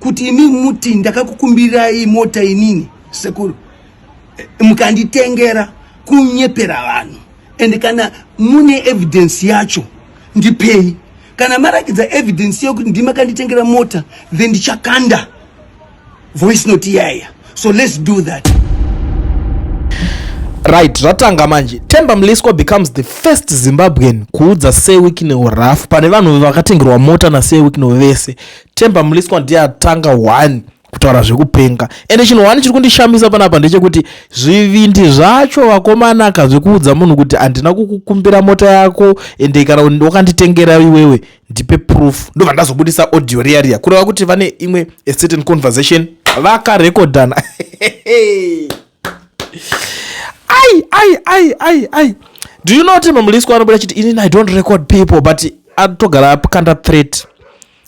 kuti imi muti ndakakukumbirai mota inini sekuru mukanditengera kunyepera vanhu ende kana mune evidence yacho ndipei kana marakidza evidence yokuti ndimakanditengera mota then ndichakanda voice note yaya. So let's do that. Right, zvatanga manje. Themba Mliswa becomes the first Zimbabwean kuudza Wicknell rough pane vanhu vakatengerwa mota Wicknell vese. Themba Mliswa ndiye atanga 1 kutaura zvekupenga. Ende chinhu wani chiri kundishamisa panapa ndechekuti zvivindi zvacho vakomana kazvikuudza munhu kuti handina kukukumbira mota yako ende kana wakanditengera iwewe ndipe proof. Ndobva ndazobudisa audio riya kureva kuti vane imwe a certain conversation vakarekodhana. Ai. Do you know Themba Mliswa anobuda chiti inini I don't record people but atogara kanda threat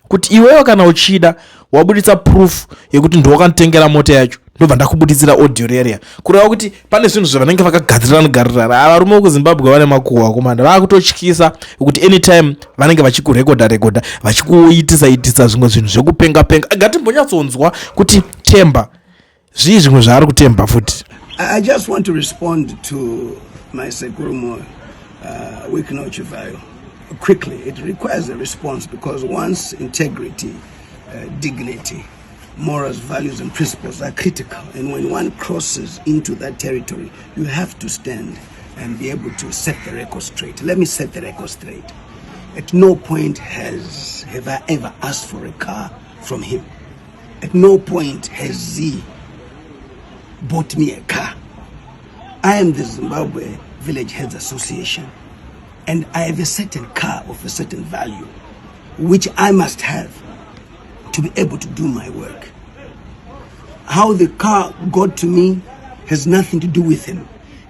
kuti iwewe kana uchida wabuditsa proof yekuti ndowakanditengera mota yacho ndobva ndakubuditsira audio riya kureva kuti pane zvinhu zvavanenge vakagadzirirana varume vekuzimbabwe vane makuhwa akomanda vakutotyisa kuti anytime vanenge vachikurekodha vachikuitisa zvimwe zvinhu zvekupenga agatimbonyatsonzwa kuti Themba zvii zvimwe zvaari kutemba futi. I just want to respond to my Sekurumo Wicknell Chivayo quickly. It requires a response because once integrity, dignity, morals, values and principles are critical, and when one crosses into that territory, you have to stand and be able to set the record straight. Let me set the record straight. At no point have I ever asked for a car from him. At no point has he bought me a car. I am the Zimbabwe Village Heads Association, and I have a certain car of a certain value which I must have to be able to do my work. How the car got to me has nothing to do with him.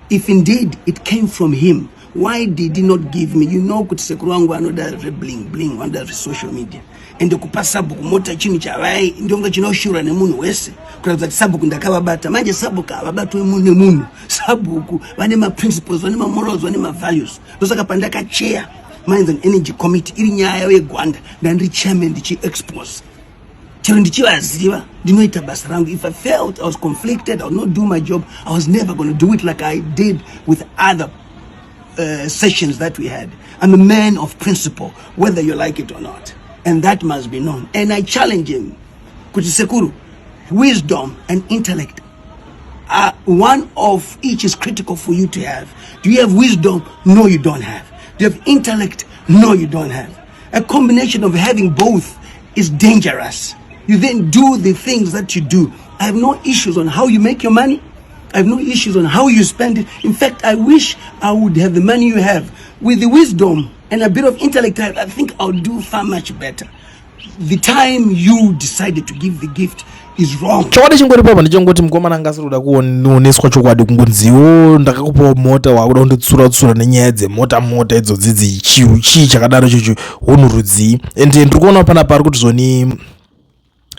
If indeed it came from him, why did he not give me? You know, kuti sekuru wangu anoda bling on the social media. Ende kupa sabuku mota chini chavai ndonga chinoshura nemunhu wese kuratidza kuti sabuku ndakavabata. Manje sabuku avabatwe munhu sabuku vane maprinciples, vane mamorals, vane mavalues. Ndosaka pandakacheya Minds and Energy Committee iri nyaya yegwanda ndandiri chairman ndichi-expose chero ndichivaziva ndinoita basa rangu. If I felt I was conflicted, I would not do my job. I was never going to do it like I did with other sessions that we had. I'm a man of principle, whether you like it or not, and that must be known. And I challenge him, kuti Sekuru, wisdom and intellect are one of each is critical for you to have. Do you have wisdom? No, you don't have. Do you have intellect? No, you don't have. A combination of having both is dangerous. You then do the things that you do. I have no issues on how you make your money. I have no issues on how you spend it. In fact, I wish I would have the money you have. With the wisdom and a bit of intellect, I think I'll do far much better. The time you decided to give the gift is wrong. Chokwadi chingori papa ndichongoti mukomana ngasiruda kuoneswa chokwadi kungonziwo ndakakupa mota wakuda kunditsura nenyaya dzemota idzodzi chii chakadaro chocho hunurudzi ende ndiri kuona pana pari kuti zvoni.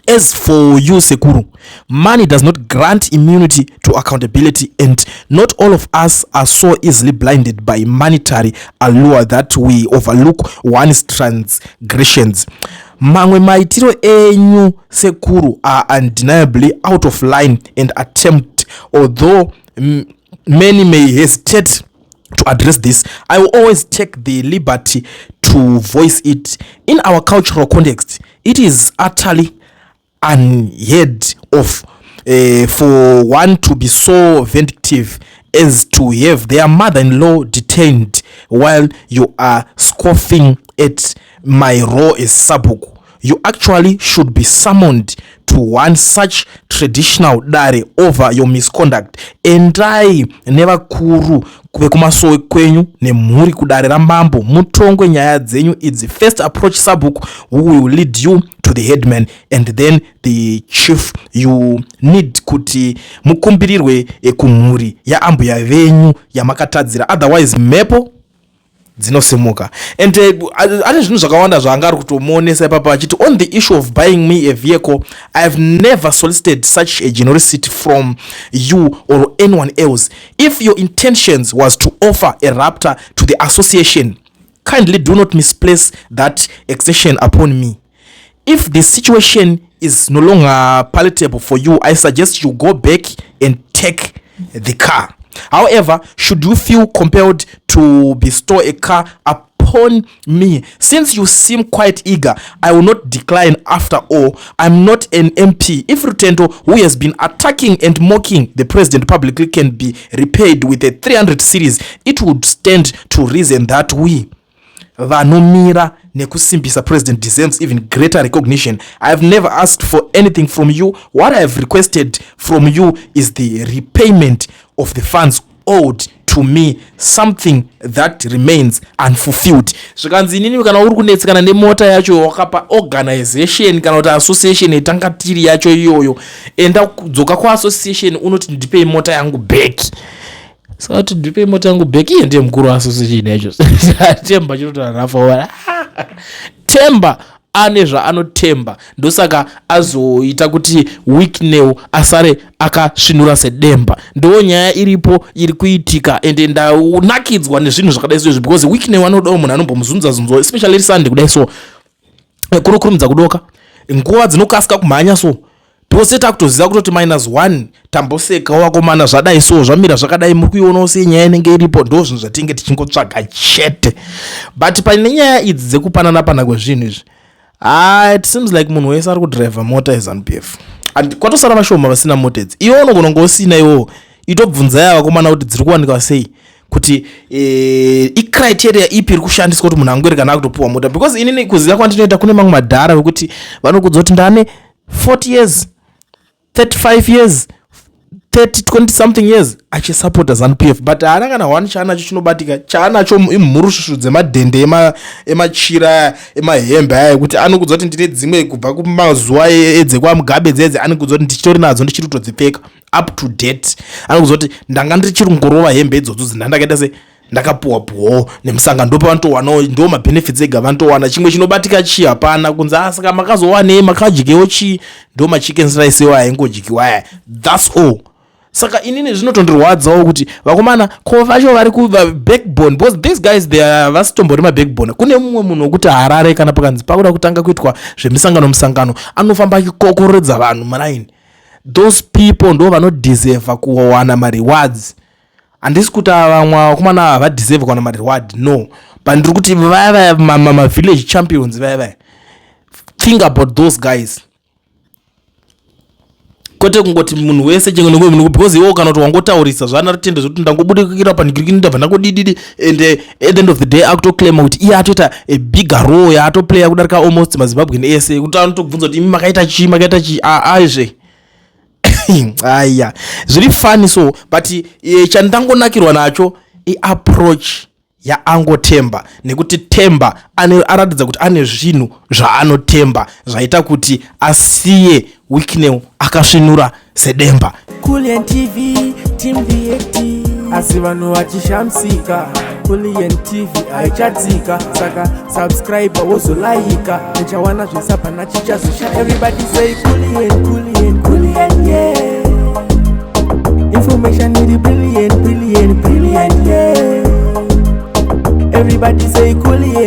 As for you, Sekuru, money does not grant immunity to accountability, and not all of us are so easily blinded by monetary allure that we overlook one's transgressions. Mamwe maitiro enyu, Sekuru, are undeniably out of line and attempt, although many may hesitate to address this. I will always take the liberty to voice it. In our cultural context, it is utterly unheard of for one to be so vindictive as to have their mother-in-law detained while you are scoffing at my role as sabuku. You actually should be summoned to one such traditional dare over your misconduct. Endai never kuru kumasowe kwenyu nemhuri kudare rambambo mutongwe nyaya dzenyu. It's the first approach sabuku who will lead you to the headman and then the chief. You need kuti mukumbirirwe kumhuri yaambuya venyu yamakatadzira, otherwise mepo dzinosemuka. And ane zvinhu zvakawanda zvaangari kutomuonesa ipapa achiti on the issue of buying me a vehicle, I have never solicited such a generosity from you or anyone else. If your intentions was to offer a raptor to the association, kindly do not misplace that accession upon me. If the situation is no longer palatable for you, I suggest you go back and take the car. However, should you feel compelled to bestow a car upon me, since you seem quite eager, I will not decline. After all, I'm not an MP. If Rutendo, who has been attacking and mocking the president publicly, can be repaid with a 300 series, it would stand to reason that we, vanomira nekusimbisa president, deserves even greater recognition. I have never asked for anything from you. What I have requested from you is the repayment of the funds owed to me, something that remains unfulfilled. Zvikanzi inini kana uri kunetsekana nemota yacho wakapa organization kana kuti association yetangatiri yacho iyoyo, enda kudzoka kuassociation unoti ndipei mota yangu back. Saka kuti ndipei mota yangu back, iye ndiye mukuru waassociation yacho. Themba chinotaura nafa Themba ane zvaanotemba, ndosaka azoita kuti Wicknell asare akasvinura sedemba. Ndo nyaya iripo iri kuitika, ende ndaunakidzwa nezvinhu zvakadai izvozvo, because Wicknell anodawo munhu anombomuzunza zunzo, especially Sunday kudai so kunokurumidza kudoka nguva dzinokasika kumhanya so tose takutoziva kutoti -1 tamboseka wakomana zvadai so zvamira zvakadai, muri kuionawo senyaya inenge iripo. Ndo zvinhu zvatinge tichingotsvaga chete, but pane nyaya idzi dzekupanana pana kwezvinhu izvi, it seems like munhu wese ari kudhiraivha mota yeZANU-PF and kwatosara vashoma vasina mota idzi. Iwo unogona ngosina iwo, itobvunzai vakomana kuti dziri kuwanikwa sei, kuti icriteria ipi iri kushandiswa kuti munhu angwere kana akutopuwa mota, because inini kuziva kwandinoita kune mamwe madhara vekuti vanokudza kuti ndane 40 years 35 years 20 something years achisupporta ZANU-PF, but haana kana one chaanacho chinobatika. Chaanacho imhurushushu dzemadhende emachira emahembe aya, kuti anokudza kuti ndine dzimwe kubva kumazuva edzekwaMugabe dzedze, anokudza kuti ndichitori nadzo ndichiri kutodzipfeka up to date. Anokudza kuti ndanga ndichiri kungorova hembe idzodzo dzindakaita se ndakapuwa nemusanga ndo pavanotowanawo, ndo mabenefits ega vanotowana. Chimwe chinobatika chi hapana kunze, asaka makazowanei makajikewo chi, ndo machicken rice ewo aingojikiwa aya, that's all. Saka inini zvinotondirwadzawo kuti vakomana ko vacho vari kuva backbone, because these guys they are vasitombori mabackbone. Kune mumwe munhu wekuti Harare kana pakanzi pakuda kutanga kuitwa zvemisangano anofamba achikokorodza vanhu maraini. Those people ndo vanodeserve kuwana marewards. Handisi kuti vamwe vakomana havadeserve kuwana mareward, no, but ndiri kuti vaya village champions vaya, think about those guys. Kwete kungoti munhu wese chenge nomwe munhu, because iwo kana kuti wangotaurisa zvana rutende zvokuti ndangobudikira panhikirikini ndabva ndingodididi, and at the end of the day akutoclaima kuti iye atoita a bigger role yaatoplaya kudarika almost maZimbabwean ese, kuti anotobvunza kuti imi makaita chi aizve aya zviri fani so, but chandangonakirwa nacho iapproach yaangotemba, nekuti Themba aratidza kuti ane zvinhu zvaanotemba zvaita kuti asiye Wicknell akasvinura sedemba. Kulien TV team the asi vanhu vachishamsika, Kulien TV haichadzika, saka subscribe wozolaika, nechawana zvisapana chichazisha. Everybody say Kulien yeah, information is brilliant yeah. Everybody say Kulien.